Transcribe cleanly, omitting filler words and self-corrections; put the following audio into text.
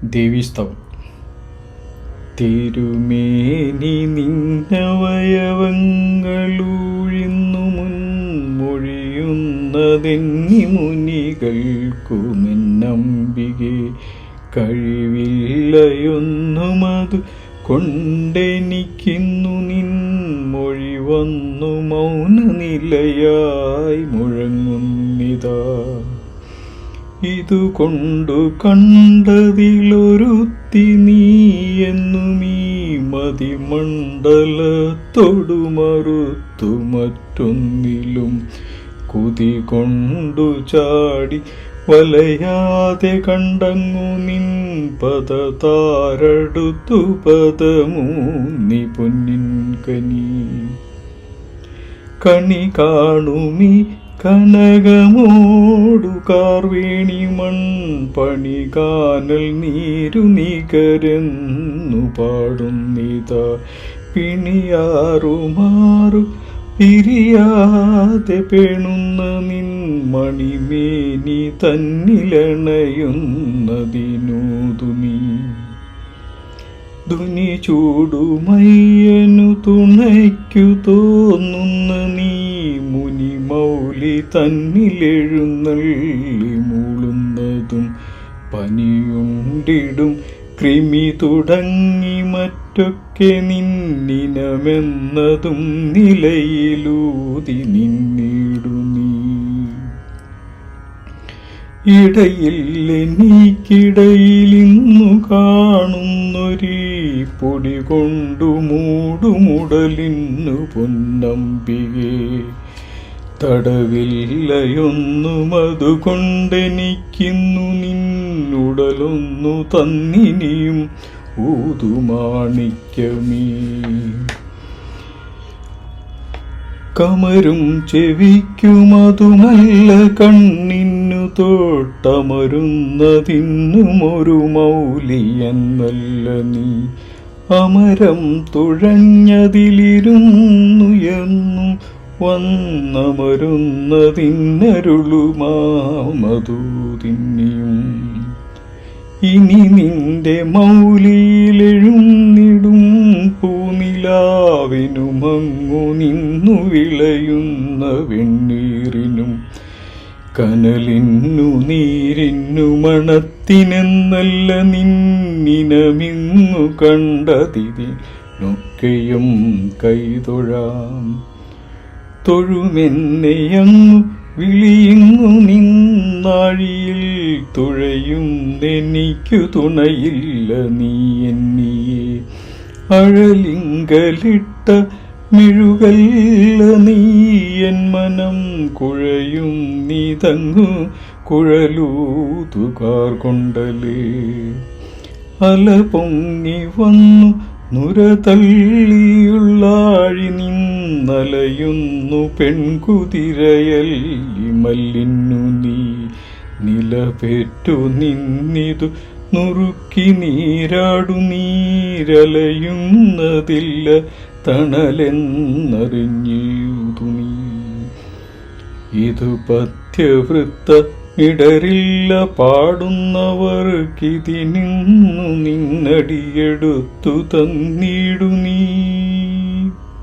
ദേവീസ്തവം. തിരുമേനി നിന്നവയവങ്ങളൂഴിന്നു മുൻമൊഴിയുന്നതെന്നി മുനികൾക്കുമെന്നംബികെ കഴിവില്ലയൊന്നുമതു കൊണ്ടെനിക്കുന്നു നിൻമൊഴി വന്നു മൗനനിലയായി മുഴങ്ങുന്നിതാ. ഇതുകൊണ്ടു കണ്ടതിലൊരുത്തി നീ എന്നുമീ മതിമണ്ഡലത്തൊടുമറുത്തു മറ്റൊന്നിലും കുതി കൊണ്ടു ചാടി വലയാതെ കണ്ടങ്ങു നിൻ പദതാരടുത്തു പദമൂന്നി പൊന്നിൻ കണി കാണുമീ കനകമോടു കാർവേണി മൺപണി കാനൽ നീരു നികരെന്നു പാടുന്നിതാ. പിണിയാറുമാറു പിരിയാതെ പേണുന്ന നിൻ മണിമേനി തന്നിലണയുന്നതിനൂതു നീ. ധുനി ചൂടുമയ്യനു തുണയ്ക്കു തോന്നുന്ന നീ മുനിമൗലി തന്നിലെഴുന്നള്ളി മൂളുന്നതും പനിയുണ്ടിടും കൃമി തുടങ്ങി മറ്റൊക്കെ നിന്നിനമെന്നതും നിലയിലൂതി നിന്നിടു നീ. ഇടയില്ലെനിക്കിടയിലിന്നു കാണുന്നൊരീ പൊടി കൊണ്ടു മൂടുമുടലിന്നു പൊന്നംബികേ തടവില്ലയൊന്നുമതുകൊണ്ടെനിക്കിന്നു നിന്നുടലൊന്നു തന്നിനിയും ഊതുമാണിക്യമേ. കമരും ചെവിക്കുമതുമല്ല കണ്ണിന്നു തോട്ടമരുന്നതിന്നുമൊരു മൗലിയെന്നല്ല നീ. അമരം തുഴഞ്ഞതിലിരുന്നുയെന്നും വന്നമരുന്നതിന്നരുളുമാമതൂതിന്നിയും. ഇനി നിന്റെ മൗലിയിലെഴുന്നിടും പൂനിലാവിനുമങ്ങു നിന്നു വിളയുന്ന വെണ്ണീറിനും കനലിന്നു നീരിന്നു മണത്തിനെന്നല്ല നിന്നിനമിങ്ങു കണ്ടതിനൊക്കെയും കൈതൊഴാം. തൊഴുമെന്നെയങ്ങു വിളിയുന്നു നിന്നാഴിയിൽ തുഴയുന്നെനിക്കു തുണയില്ല നീ എന്നിയെ. അഴലിങ്കലിട്ട മെഴുകല്ല നീ എൻ മനം കുഴയും നീതങ്ങു കുഴലൂതുകാർ കൊണ്ടലേ. അല പൊങ്ങി വന്നു നുര തള്ളിയുള്ളാഴി നിന്നലയുന്നു പെൺകുതിരയല്ലി മല്ലിന്നു നീ. നിലപെറ്റു നിന്നിതു നുറുക്കി നീരാടു നീരലയുന്നതില്ല തണലെന്നറിഞ്ഞീതു നീ. ഇതു പഥ്യവൃത്ത ഇടരില്ല പാടുന്നവർക്കിതിനിന്നു നിന്നടിയെടുത്തു തന്നിടു നീ.